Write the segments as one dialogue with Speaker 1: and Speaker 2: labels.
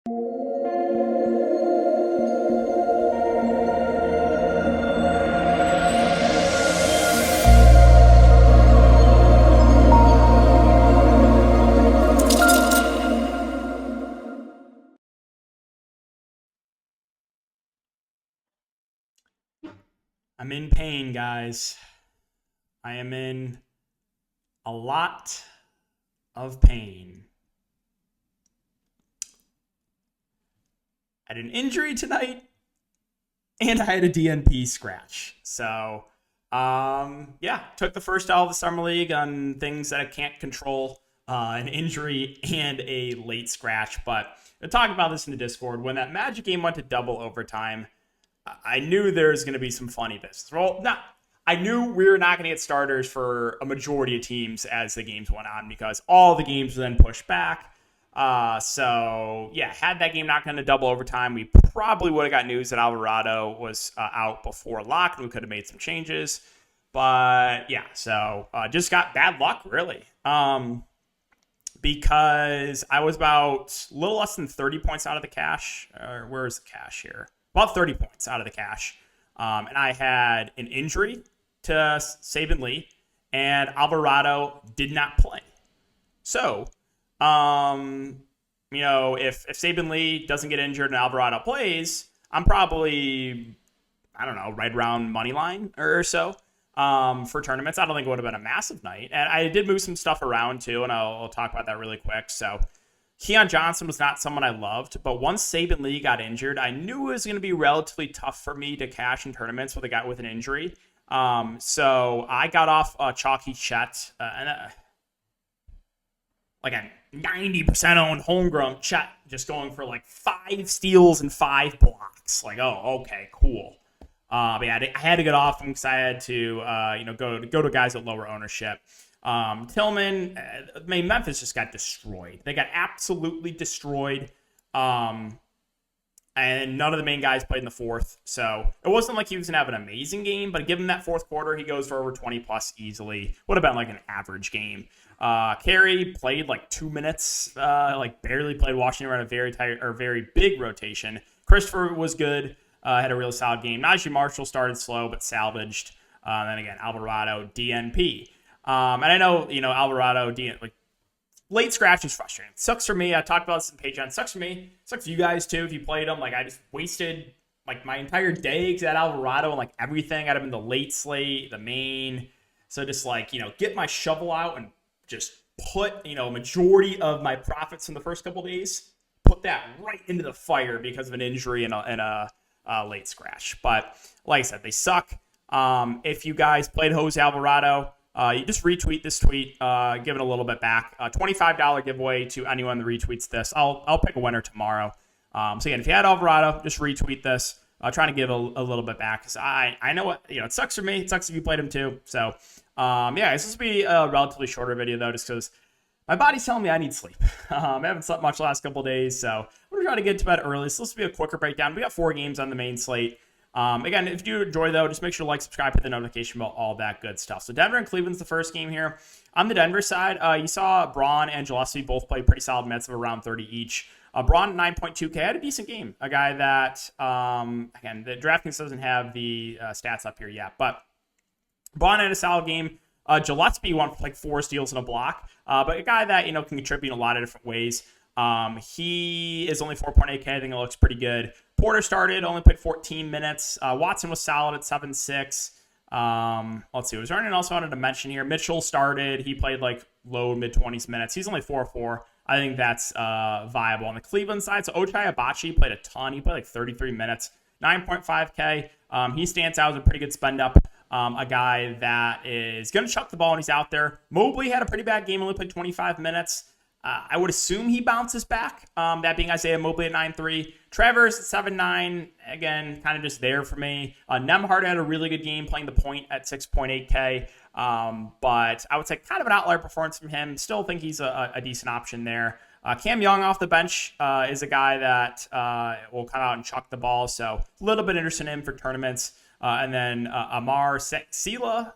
Speaker 1: I'm in pain, guys. I am in a lot of pain. I had an injury tonight, and I had a DNP scratch. So, yeah, took the first L of the Summer League on things that I can't control, an injury and a late scratch. But I talked about this in the Discord. When that Magic game went to double overtime, I knew there was going to be some funny business. Well, not. I knew we were not going to get starters for a majority of teams as the games went on because all the games were then pushed back. So, yeah, had that game not gone to double overtime, we probably would have got news that Alvarado was out before lock, and we could have made some changes. But, yeah, so just got bad luck, really. Because I was about a little less than 30 points out of the cash. Where is the cash here? About 30 points out of the cash. And I had an injury to Saban Lee, and Alvarado did not play. So, if Saban Lee doesn't get injured and Alvarado plays, I'm probably, I don't know, right around money line or so for tournaments. I don't think it would have been a massive night. And I did move some stuff around too, and I'll talk about that really quick. So, Keon Johnson was not someone I loved, but once Saban Lee got injured, I knew it was going to be relatively tough for me to cash in tournaments with a guy with an injury. So I got off Chalky Chet, like a 90% owned homegrown Chet, just going for like 5 steals and 5 blocks. Like, oh, okay, cool. But yeah, I had to get off him because I had to, go to guys with lower ownership. Tillman, Memphis just got destroyed. They got absolutely destroyed. And none of the main guys played in the fourth. So it wasn't like he was going to have an amazing game, but given that fourth quarter, he goes for over 20 plus easily. Would have been like an average game. Carey played like 2 minutes, barely played. Washington ran a very big rotation. Christopher was good, had a really solid game. Najee Marshall started slow, but salvaged. Then again, Alvarado, DNP. And I know, Alvarado, late scratch is frustrating. It sucks for me. I talked about this in Patreon. It sucks for me. It sucks for you guys, too, if you played them. Like, I just wasted, my entire day because I had Alvarado and, everything. I'd have been the late slate, the main. So just, get my shovel out and just put, majority of my profits in the first couple days, put that right into the fire because of an injury and a late scratch. But, like I said, they suck. If you guys played Jose Alvarado, you just retweet this tweet, give it a little bit back. $25 giveaway to anyone that retweets this. I'll pick a winner tomorrow. So again, if you had Alvarado, just retweet this. Trying to give a little bit back because I know what it sucks for me. It sucks if you played him too. So this will be a relatively shorter video though, just because my body's telling me I need sleep. I haven't slept much the last couple of days, so I'm gonna try to get to bed early. So this will be a quicker breakdown. We got 4 games on the main slate. Again, if you enjoy, though, just make sure to like, subscribe, hit the notification bell, all that good stuff. So Denver and Cleveland's the first game here. On the Denver side, you saw Braun and Gillespie both play pretty solid minutes of around 30 each. Braun at 9.2K had a decent game. A guy that, again, the Draftkings doesn't have the stats up here yet, but Braun had a solid game. Gillespie won for 4 steals and a block, but a guy that, can contribute in a lot of different ways. He is only 4.8K. I think it looks pretty good. Porter started, only played 14 minutes. Watson was solid at 7.6. Let's see. Was there anyone else I wanted to mention here? Mitchell started. He played low mid-20s minutes. He's only 4.4. I think that's viable. On the Cleveland side, so Ochai Abachi played a ton. He played 33 minutes, 9.5K. He stands out as a pretty good spend up. A guy that is going to chuck the ball when he's out there. Mobley had a pretty bad game, only played 25 minutes. I would assume he bounces back, that being Isaiah Mobley at 9.3. Travers at 7.9, again, kind of just there for me. Nemhard had a really good game playing the point at 6.8K, but I would say kind of an outlier performance from him. Still think he's a decent option there. Cam Young off the bench is a guy that will come out and chuck the ball, so a little bit interested in him for tournaments. And then Amar Sila.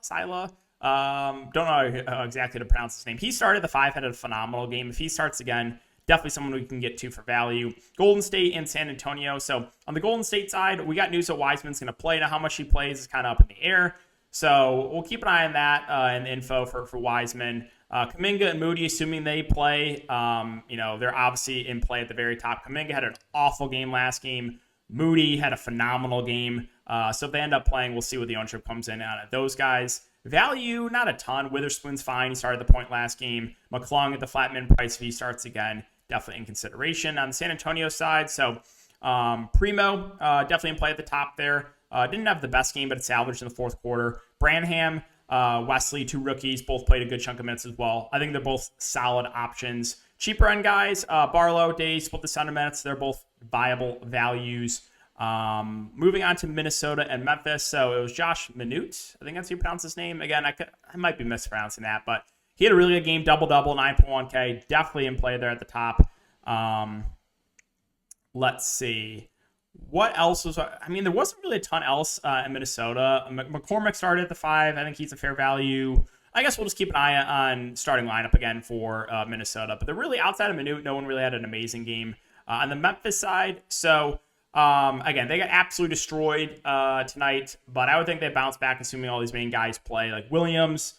Speaker 1: Don't know exactly how to pronounce his name. He started the 5, had a phenomenal game. If he starts again, definitely someone we can get to for value. Golden State and San Antonio. So on the Golden State side, we got news that Wiseman's going to play. Now, how much he plays is kind of up in the air. So we'll keep an eye on that and info for Wiseman. Kuminga and Moody, assuming they play, they're obviously in play at the very top. Kuminga had an awful game last game. Moody had a phenomenal game. So if they end up playing, we'll see what the ownership comes in on those guys. Value, not a ton. Witherspoon's fine. He started the point last game. McClung at the flat min price if he starts again, definitely in consideration. On the San Antonio side, so Primo, definitely in play at the top there. Didn't have the best game, but it salvaged in the fourth quarter. Branham, Wesley, 2 rookies, both played a good chunk of minutes as well. I think they're both solid options. Cheaper end guys, Barlow, Day, split the center minutes. They're both viable values. Moving on to Minnesota and Memphis. So it was Josh Minute. I think that's how you pronounce his name. Again, I might be mispronouncing that, but he had a really good game, double-double, 9.1K. Definitely in play there at the top. Let's see. What else was... there wasn't really a ton else in Minnesota. McCormick started at the 5. I think he's a fair value. I guess we'll just keep an eye on starting lineup again for Minnesota. But they're really outside of Minute. No one really had an amazing game. On the Memphis side, so... again, they got absolutely destroyed tonight, but I would think they bounce back, assuming all these main guys play. Like Williams,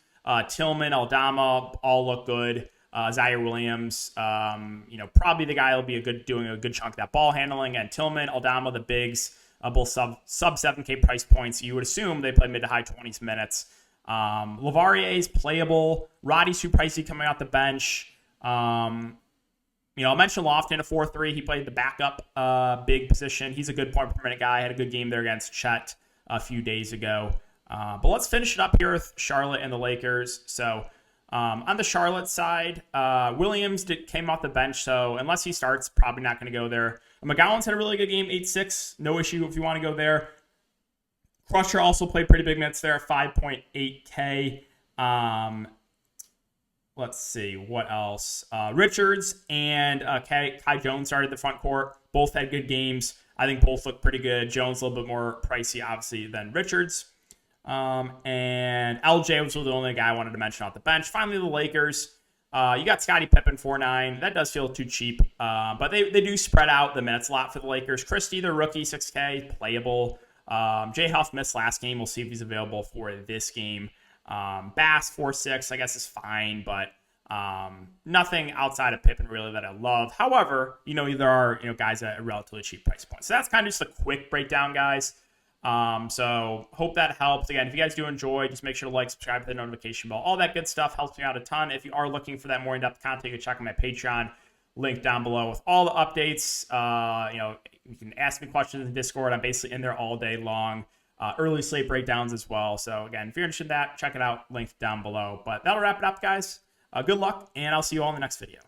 Speaker 1: Tillman, Aldama, all look good. Zaire Williams, probably the guy will be doing a good chunk of that ball handling. And Tillman, Aldama, the bigs, both sub 7K price points. You would assume they play mid to high 20s minutes. Lavarier's playable. Roddy's too pricey coming out the bench. I mentioned Lofton at 4-3. He played the backup big position. He's a good point per minute guy. Had a good game there against Chet a few days ago. But let's finish it up here with Charlotte and the Lakers. So on the Charlotte side, Williams came off the bench. So unless he starts, probably not going to go there. McGowan's had a really good game, 8-6. No issue if you want to go there. Crusher also played pretty big minutes there, 5.8K. Let's see, what else? Richards and Kai Jones started the front court. Both had good games. I think both look pretty good. Jones a little bit more pricey, obviously, than Richards. And LJ was the only guy I wanted to mention off the bench. Finally, the Lakers. You got Scottie Pippen, 4.9. That does feel too cheap. But they do spread out the minutes a lot for the Lakers. Christie, the rookie, 6K, playable. Jay Huff missed last game. We'll see if he's available for this game. Bass 4.6, I guess is fine, but nothing outside of Pippen really that I love. However, there are guys at a relatively cheap price point. So that's kind of just a quick breakdown, guys. So hope that helps. Again, if you guys do enjoy, just make sure to like, subscribe, hit the notification bell. All that good stuff helps me out a ton. If you are looking for that more in-depth content, you can check out my Patreon link down below with all the updates. You can ask me questions in Discord. I'm basically in there all day long. Early slate breakdowns as well. So again, if you're interested in that, check it out. Link down below. But that'll wrap it up, guys. Good luck, and I'll see you all in the next video.